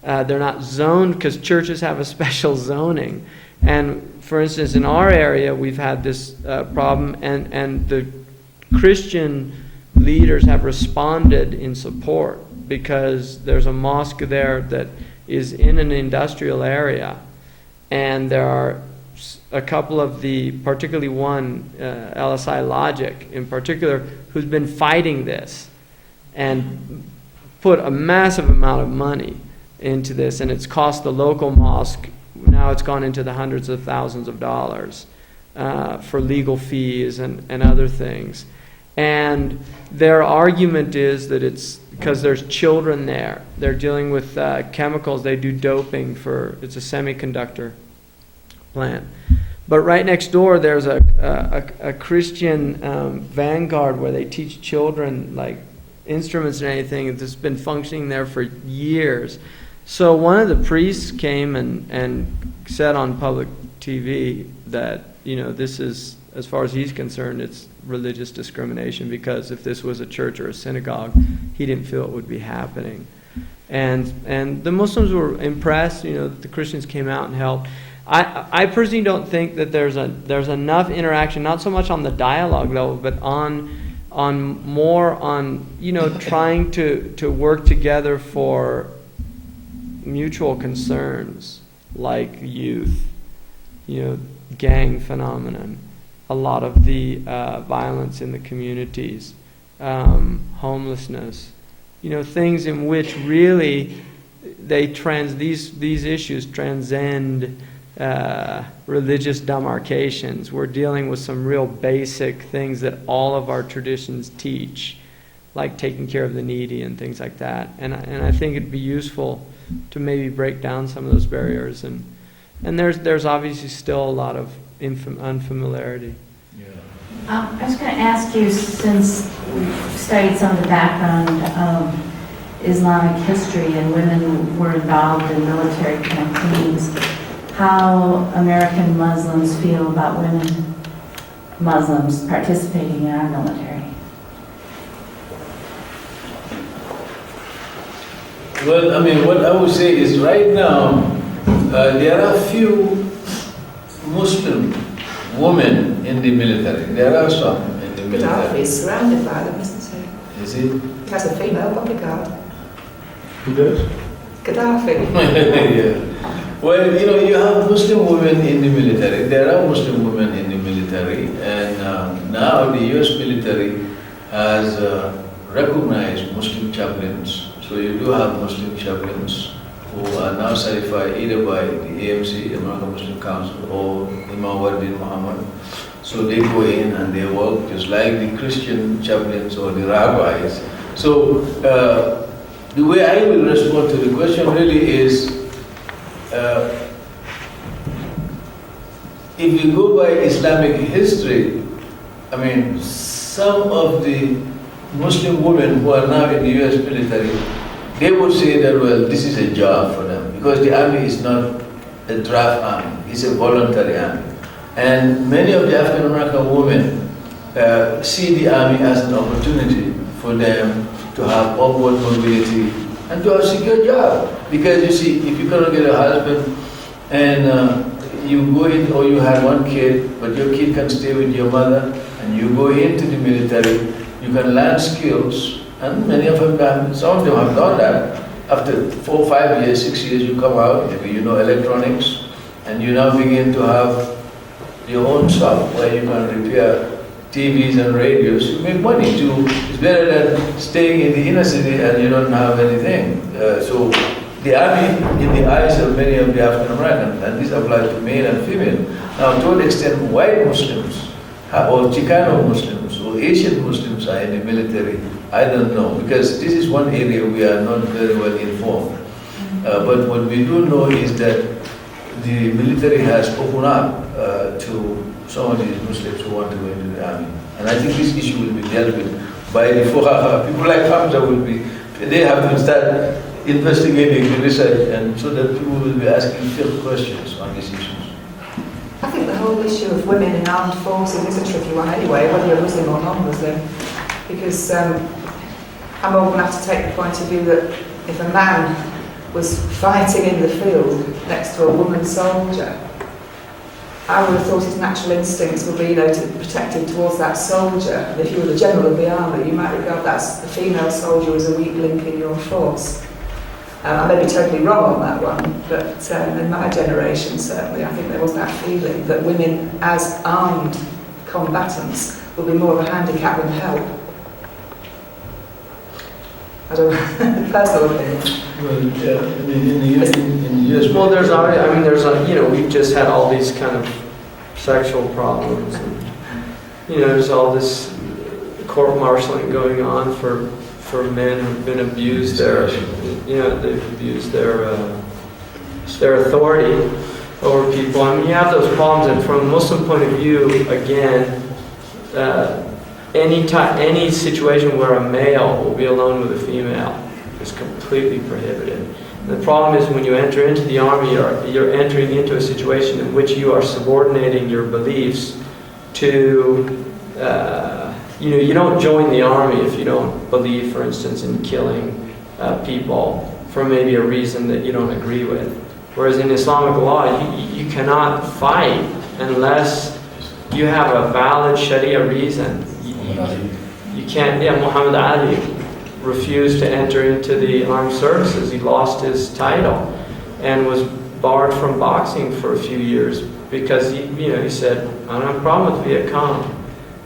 They're not zoned because churches have a special zoning. And for instance, in our area, we've had this problem, and the Christian leaders have responded in support because there's a mosque there that is in an industrial area, and there are a couple of particularly one, LSI Logic in particular, who's been fighting this and put a massive amount of money into this, and it's cost the local mosque now now it's gone into the hundreds of thousands of dollars for legal fees and other things. And their argument is that it's because there's children there. They're dealing with chemicals. They do doping it's a semiconductor plant. But right next door, there's a Christian vanguard where they teach children like instruments and anything that's been functioning there for years. So one of the priests came and said on public TV that, this is, as far as he's concerned, it's religious discrimination, because if this was a church or a synagogue, he didn't feel it would be happening. And the Muslims were impressed, that the Christians came out and helped. I personally don't think that there's enough interaction, not so much on the dialogue level, but on trying to work together for mutual concerns like youth, gang phenomenon, a lot of the violence in the communities, homelessness, things in which really these issues transcend religious demarcations. We're dealing with some real basic things that all of our traditions teach, like taking care of the needy and things like that. And I think it'd be useful to maybe break down some of those barriers. And there's obviously still a lot of unfamiliarity. I was going to ask you, since you've studied some of the background of Islamic history and women were involved in military campaigns, how American Muslims feel about women Muslims participating in our military. Well, what I would say is right now, there are few Muslim women in the military. There are some in the military. Gaddafi is surrounded by them, isn't he? Is it? He has a female bodyguard. Who does? Gaddafi. Yeah. Well, you have Muslim women in the military. There are Muslim women in the military, and now the U.S. military has recognized Muslim chaplains. So you do have Muslim chaplains who are now certified either by the AMC, American Muslim Council, or Imam Wardin Muhammad. So they go in and they work just like the Christian chaplains or the rabbis. So the way I will respond to the question really is, if you go by Islamic history, some of the Muslim women who are now in the U.S. military, they would say that, well, this is a job for them, because the army is not a draft army, it's a voluntary army. And many of the African American women see the army as an opportunity for them to have upward mobility and to have a secure job. Because you see, if you cannot get a husband and you go in, or you have one kid, but your kid can stay with your mother, and you go into the military, you can learn skills. And many of them, some of them have done that. After 4, 5 years, 6 years, you come out, maybe you know electronics, and you now begin to have your own shop where you can repair TVs and radios. You make money too. It's better than staying in the inner city and you don't have anything. So the army, in the eyes of many of the African Americans, and this applies to male and female. Now, to an extent, white Muslims or Chicano Muslims or Asian Muslims are in the military. I don't know, because this is one area we are not very well informed. But what we do know is that the military has opened up to some of these Muslims who want to go into the army. And I think this issue will be dealt with by the fuqaha. People like Hamza they have to start investigating the research, and so that people will be asking fiqh questions on these issues. I think the whole issue of women in armed forces is a tricky one anyway, whether you're Muslim or non-Muslim, because I'm old enough to take the point of view that if a man was fighting in the field next to a woman soldier, I would have thought his natural instincts would be, to protect him towards that soldier. And if you were the general of the army, you might regard that the female soldier as a weak link in your force. I may be totally wrong on that one, but in my generation, certainly, I think there was that feeling that women as armed combatants would be more of a handicap than help. I don't know, personal opinion. Well, in the US, Well, there's already, I mean, we've just had all these kind of sexual problems. And, there's all this court-martialing going on for men who've been abused they've abused their authority over people. I mean, you have those problems, and from a Muslim point of view, again, any situation where a male will be alone with a female is completely prohibited. And the problem is when you enter into the army, you're entering into a situation in which you are subordinating your beliefs to, you don't join the army if you don't believe, for instance, in killing people for maybe a reason that you don't agree with. Whereas in Islamic law, you cannot fight unless you have a valid Sharia reason. You can't, Muhammad Ali refused to enter into the armed services. He lost his title and was barred from boxing for a few years because he said, I don't have a problem with Viet Cong.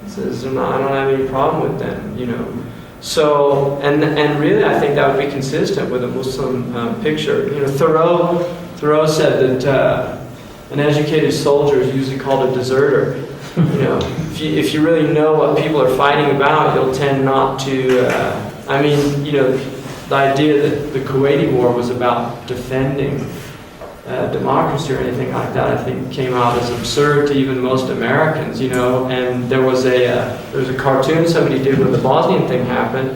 He says, I don't have any problem with them, So, and really I think that would be consistent with a Muslim picture. Thoreau said that an educated soldier is usually called a deserter. If you really know what people are fighting about, you'll tend not to, the idea that the Kuwaiti War was about defending democracy or anything like that, I think came out as absurd to even most Americans, and there was a cartoon somebody did when the Bosnian thing happened,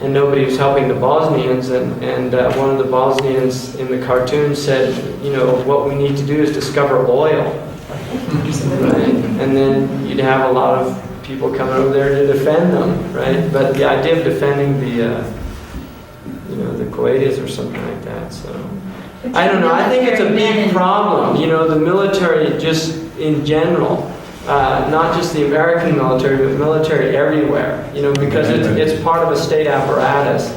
and nobody was helping the Bosnians, and one of the Bosnians in the cartoon said, what we need to do is discover oil. Right? And then you'd have a lot of people coming over there to defend them, right? But the idea of defending the Kuwaitis or something like that, so. I don't know, I think it's a big problem, the military just in general, not just the American military, but military everywhere, because it's part of a state apparatus,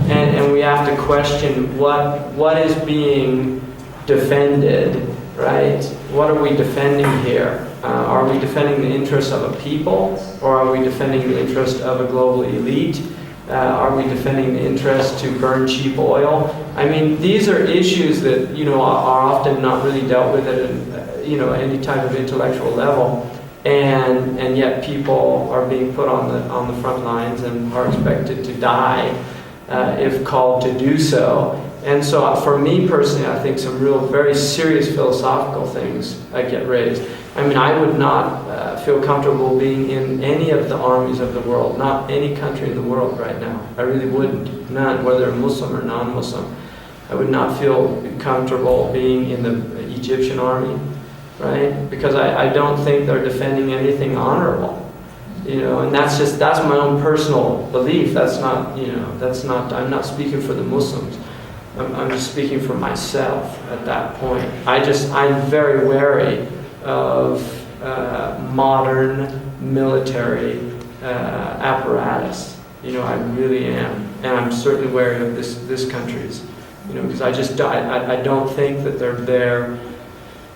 and we have to question what is being defended, right? What are we defending here? Are we defending the interests of a people, or are we defending the interest of a global elite? Are we defending the interest to burn cheap oil? I mean, these are issues that are often not really dealt with at any type of intellectual level, and yet people are being put on the front lines and are expected to die if called to do so. And so, for me personally, I think some real, very serious philosophical things get raised. I mean, I would not feel comfortable being in any of the armies of the world, not any country in the world right now. I really wouldn't. None, whether Muslim or non-Muslim. I would not feel comfortable being in the Egyptian army, right? Because I don't think they're defending anything honorable. And that's my own personal belief. That's not, I'm not speaking for the Muslims. I'm just speaking for myself at that point. I'm very wary of modern military apparatus. I really am, and I'm certainly wary of this country's. Because I don't think that they're there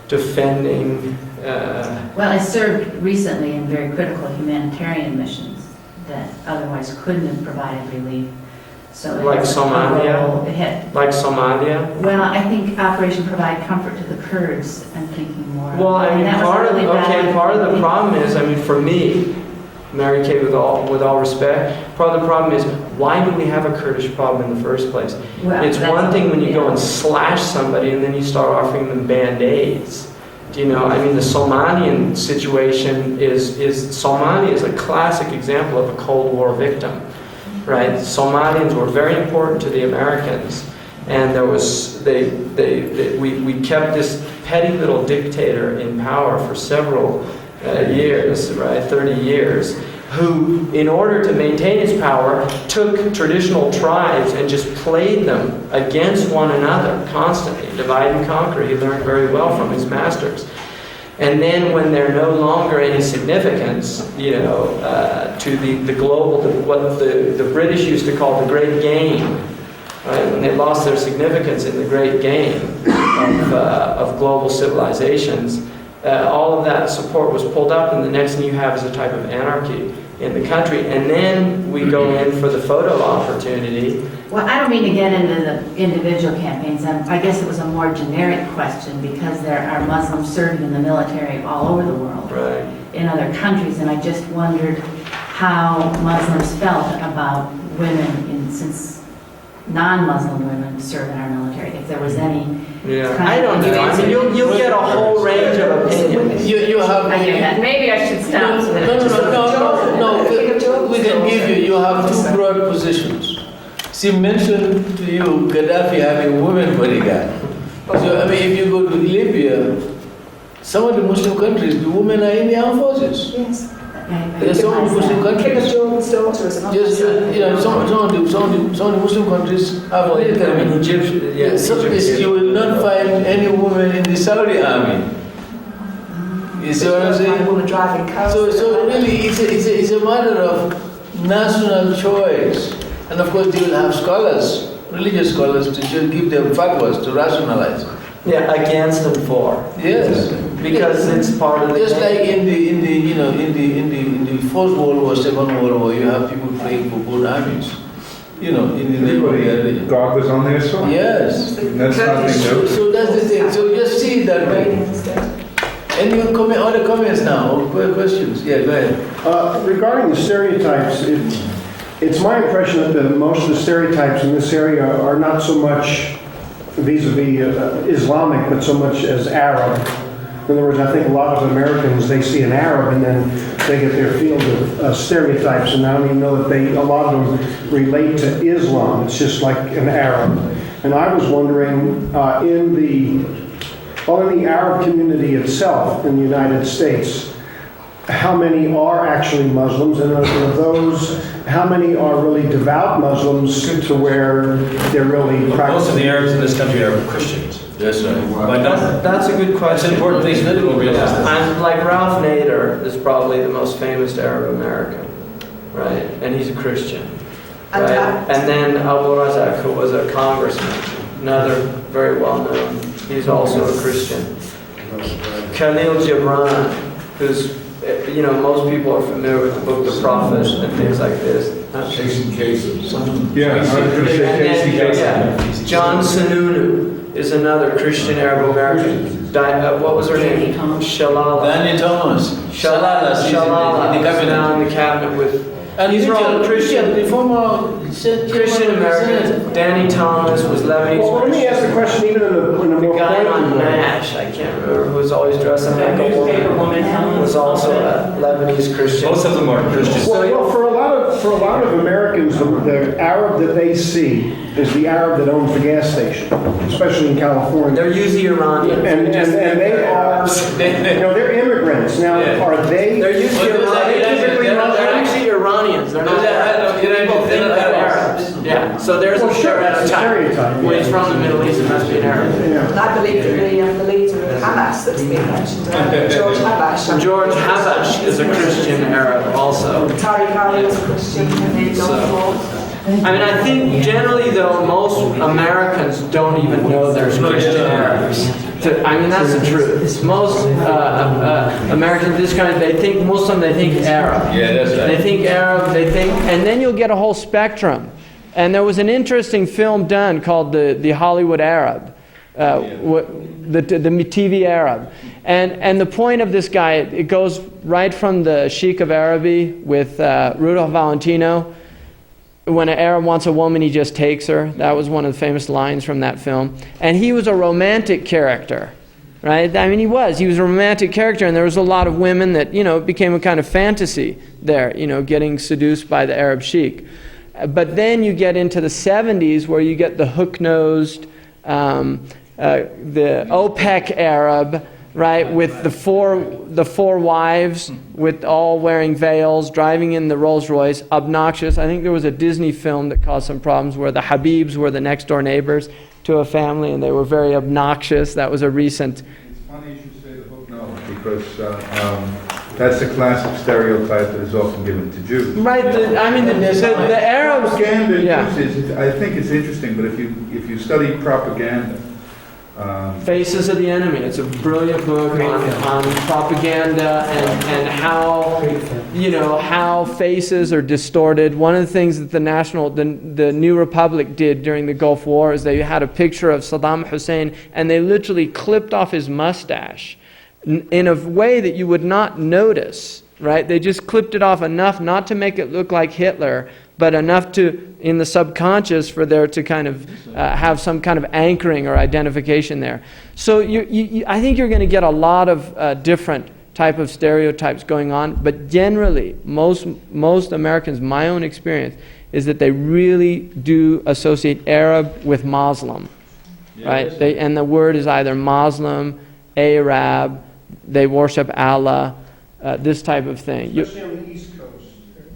defending. Well, I served recently in very critical humanitarian missions that otherwise couldn't have provided relief. So Like Somalia? Like Somalia? Well, I think Operation Provide Comfort to the Kurds, I'm thinking more. Well, I mean, part of the problem is, for me, Mary Kay, with all respect, part of the problem is, why do we have a Kurdish problem in the first place? Well, it's one thing when you go and slash somebody and then you start offering them Band-Aids. The Somalian situation Somalia is a classic example of a Cold War victim. Right, Somalians were very important to the Americans, and we kept this petty little dictator in power for several years, right, 30 years, who, in order to maintain his power, took traditional tribes and just played them against one another constantly, divide and conquer. He learned very well from his masters. And then when they're no longer any significance, to the global, what the British used to call the Great Game, right? When they lost their significance in the Great Game of global civilizations, all of that support was pulled up, and the next thing you have is a type of anarchy in the country. And then we go in for the photo opportunity. Well, I don't mean to get into the individual campaigns. I guess it was a more generic question because there are Muslims serving in the military all over the world, Right. in other countries, and I just wondered how Muslims felt about women, since non-Muslim women serve in our military, if there was any. Yeah, kind I of don't know. I mean, you'll get a whole range of opinions. You have. I hear that. Maybe I should stop. So that No. We can give you. You have two broad positions. She mentioned to you Gaddafi having women bodyguard. So I mean, if you go to Libya, some of the Muslim countries, the women are in the armed forces. Yes. There's some of the Muslim King of countries. Jordan's daughter is an Just, officer. you know, some of the Muslim countries have Well, military. I mean, Egypt, yeah, So Egypt, you will not find any woman in the Saudi army. You see what I'm A saying? woman driving cars. So really, it's a matter of national choice. And of course, they will have scholars, religious scholars, to just give them fatwas to rationalize. yeah, against and for. Yes, Because it's part of the just like in the First World War, Second World War, you have people praying for both armies. You know, in the neighborhood area. God was on their side. Yes. And that's nothing new. So that's the thing. So just see it that way. Any other comments now or questions? Yeah, go ahead. Regarding the stereotypes, it's my impression that most of the stereotypes in this area are not so much vis-a-vis Islamic, but so much as Arab. In other words, I think a lot of Americans, they see an Arab and then they get their field of stereotypes, and I don't even know that a lot of them relate to Islam. It's just like an Arab. And I was wondering, in the Arab community itself in the United States, how many are actually Muslims, and of those, how many are really devout Muslims to where they're really Most of practicing? the Arabs in this country are Christians. That's right. By number. That's a good That's question. an important thing to realize. I'm like Ralph Nader is probably the most famous Arab American, right? And he's a Christian, And right? that- And then Abu Razak, who was a congressman, another very well known. He's also a Christian. Khalil Gibran, who's, most people are familiar with the Book of the Prophets and things like this. Jason Cases. Yeah, I was And going to say then, Casey Kasem. yeah, John Sununu is another Christian Arab American. What was her name? Shalala. Danny Thomas. Shalala. She's Shalala. in the Who's now cabinet. in the cabinet with. And These are all Christian. The former Christian Americans. Danny Thomas was Lebanese. Well, let me ask the question even in a The more guy pointed on way. MASH, I can't remember, who was always dressed up like a woman, was also a Lebanese Christian. Most of them are Christians. Well, for a lot of Americans, the Arab that they see is the Arab that owns the gas station, especially in California. They're usually Iranians. And they are, they're immigrants. Now, Yeah. are they? They're usually Well, Iranians. They're actually Iranians. They're not Arabs. People think they're Arabs. Yeah, so there's a Well, sure, that's a stereotype, Well, yeah. he's from the Middle East, it must be an Arab. Yeah. And I believe that the leader of Hamas that's been mentioned, George Habash. George Habash is a Christian Arab also. Tariq Ali was a Christian, and then John Ford. I mean, I think generally though, most Americans don't even know there's Christian Arabs. I mean, that's the truth. Most Americans in this country, they think Muslim, they think Arab. Yeah, that's right. They think Arab, and then you'll get a whole spectrum. And there was an interesting film done called the Hollywood Arab, the TV Arab. And the point of this guy, it goes right from the Sheikh of Araby with Rudolph Valentino. When an Arab wants a woman, he just takes her. That was one of the famous lines from that film. And he was a romantic character, right? I mean, he was a romantic character, and there was a lot of women that, it became a kind of fantasy there, getting seduced by the Arab sheikh. But then you get into the 70s where you get the hook-nosed, the OPEC Arab, right, with the four wives, with all wearing veils, driving in the Rolls Royce, obnoxious. I think there was a Disney film that caused some problems where the Habibs were the next door neighbors to a family, and they were very obnoxious. That was a recent. It's funny you should say the book no, because that's a classic stereotype that is often given to Jews. Right. The Arabs. Propaganda Yeah. uses, I think it's interesting, but if you study propaganda, Faces of the Enemy. It's a brilliant book on propaganda and how, you know, how faces are distorted. One of the things that the New Republic did during the Gulf War is they had a picture of Saddam Hussein and they literally clipped off his mustache in a way that you would not notice, right? They just clipped it off enough not to make it look like Hitler, but enough to, in the subconscious, for there to kind of have some kind of anchoring or identification there. So I think you're going to get a lot of different type of stereotypes going on, but generally, most Americans, my own experience, is that they really do associate Arab with Muslim, right? And the word is either Muslim, Arab, they worship Allah, this type of thing. Especially on the East Coast.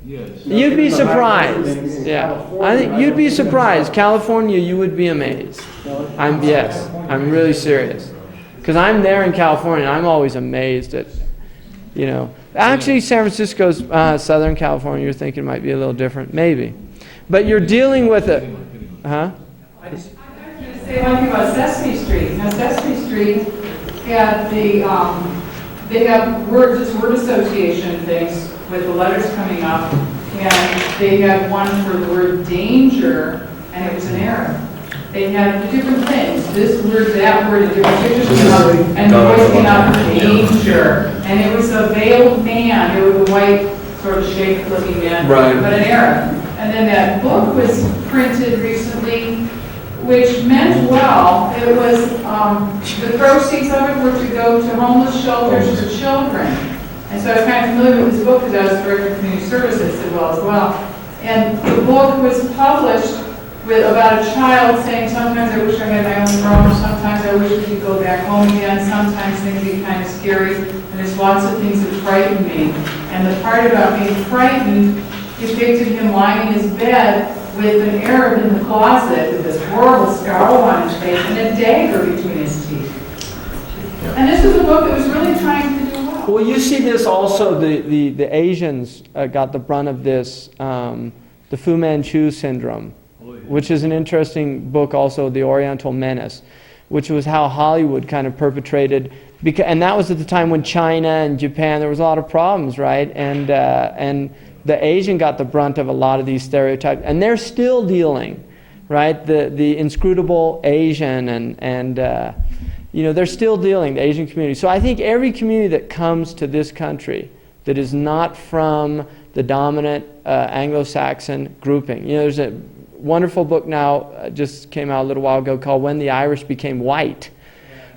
Yes. You'd be surprised. Yeah, I think you'd be surprised. California, you would be amazed. I'm really serious, because I'm there in California. And I'm always amazed at, you know. Actually, San Francisco's Southern California. You're thinking might be a little different, maybe, but you're dealing with it, huh? I was going to say one thing about Sesame Street. Now, Sesame Street had they have word association things with the letters coming up, and they had one for the word danger, and it was in Arab. They had different things. This word, that word, different pictures came up, and the voice came out, danger. And it was a veiled man. It was a white, sort of sheikh-looking man, but in Arab. And then that book was printed recently, which meant well. It was, the proceeds of it were to go to homeless shelters for children. And so I was kind of familiar with this book because I was director of community services as well. And the book was published with about a child saying, sometimes I wish I had my own room, sometimes I wish we could go back home again, sometimes things get kind of scary, and there's lots of things that frighten me. And the part about being frightened depicted him lying in his bed with an Arab in the closet with this horrible scowl on his face and a dagger between his teeth. And this was a book that was really trying to do well. Well, you see this also, the Asians got the brunt of this, the Fu Manchu syndrome, which is an interesting book also, The Oriental Menace, which was how Hollywood kind of perpetrated, and that was at the time when China and Japan, there was a lot of problems, right? And the Asian got the brunt of a lot of these stereotypes, and they're still dealing, right? The inscrutable Asian and you know, they're still dealing, the Asian community. So I think every community that comes to this country that is not from the dominant Anglo-Saxon grouping. You know, there's a wonderful book now, just came out a little while ago, called When the Irish Became White,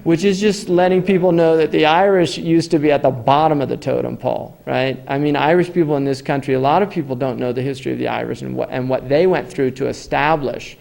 which is just letting people know that the Irish used to be at the bottom of the totem pole, right? I mean, Irish people in this country, a lot of people don't know the history of the Irish and what they went through to establish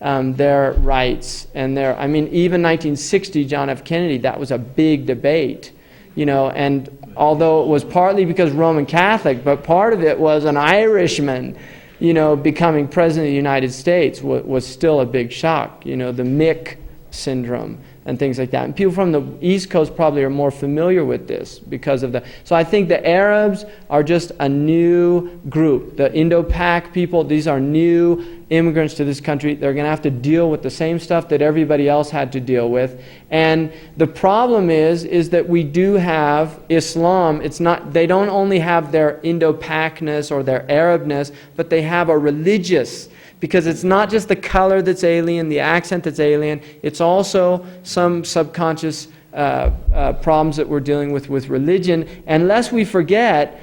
their rights and their, I mean, even 1960, John F. Kennedy, that was a big debate, you know, and although it was partly because Roman Catholic, but part of it was an Irishman, you know, becoming president of the United States was still a big shock, you know, the Mick syndrome and things like that. And people from the East Coast probably are more familiar with this because of the... So I think the Arabs are just a new group. The Indo-Pak people, these are new immigrants to this country. They're going to have to deal with the same stuff that everybody else had to deal with. And the problem is that we do have Islam. It's not, they don't only have their Indo-Pakness or their Arabness, but they have a religious, because it's not just the color that's alien, the accent that's alien, it's also some subconscious problems that we're dealing with religion. And lest we forget,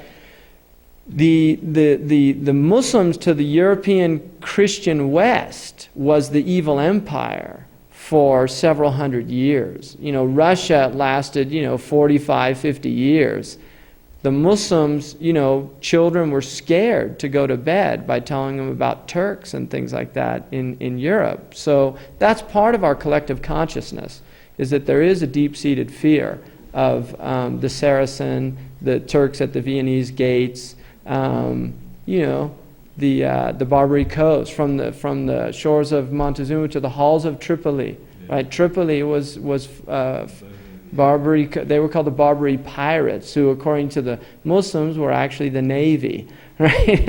the Muslims to the European Christian West was the evil empire for several hundred years. You know, Russia lasted, 45, 50 years. The Muslims, children were scared to go to bed by telling them about Turks and things like that in Europe. So that's part of our collective consciousness, is that there is a deep-seated fear of the Saracen, the Turks at the Viennese gates, the Barbary coast, from the shores of Montezuma to the halls of Tripoli. Right? Tripoli was Barbary. They were called the Barbary pirates, who, according to the Muslims, were actually the Navy. Right?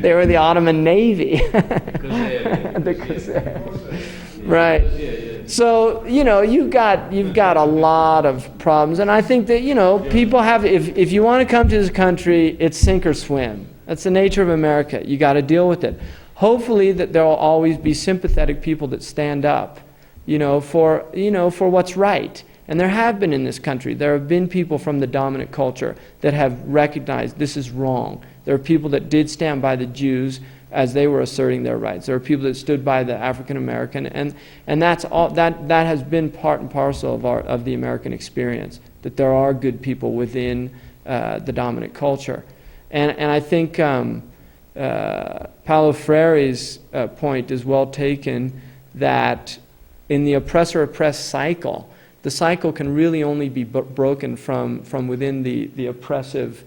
They were the Ottoman Navy. The Khazars. Right. So, you've got a lot of problems. And I think that, people have, if you want to come to this country, it's sink or swim. That's the nature of America. You got to deal with it. Hopefully that there will always be sympathetic people that stand up, for what's right. And there have been in this country. There have been people from the dominant culture that have recognized this is wrong. There are people that did stand by the Jews as they were asserting their rights. There are people that stood by the African American, and that's all. That has been part and parcel of the American experience. That there are good people within the dominant culture, and I think Paulo Freire's point is well taken. That in the oppressor-oppressed cycle, the cycle can really only be broken from within the oppressive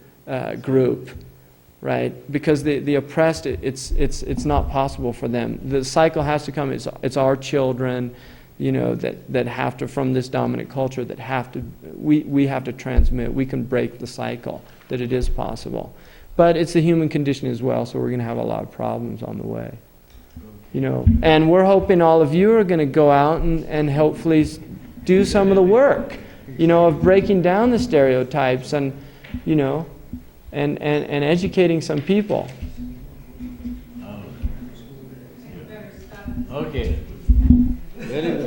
group. Right, because the oppressed, it's not possible for them. The cycle has to come. It's our children, that have to, from this dominant culture, that have to. We have to transmit. We can break the cycle. That it is possible, but it's the human condition as well. So we're going to have a lot of problems on the way. And we're hoping all of you are going to go out and hopefully do some of the work, of breaking down the stereotypes and, and educating some people. Okay. Very good.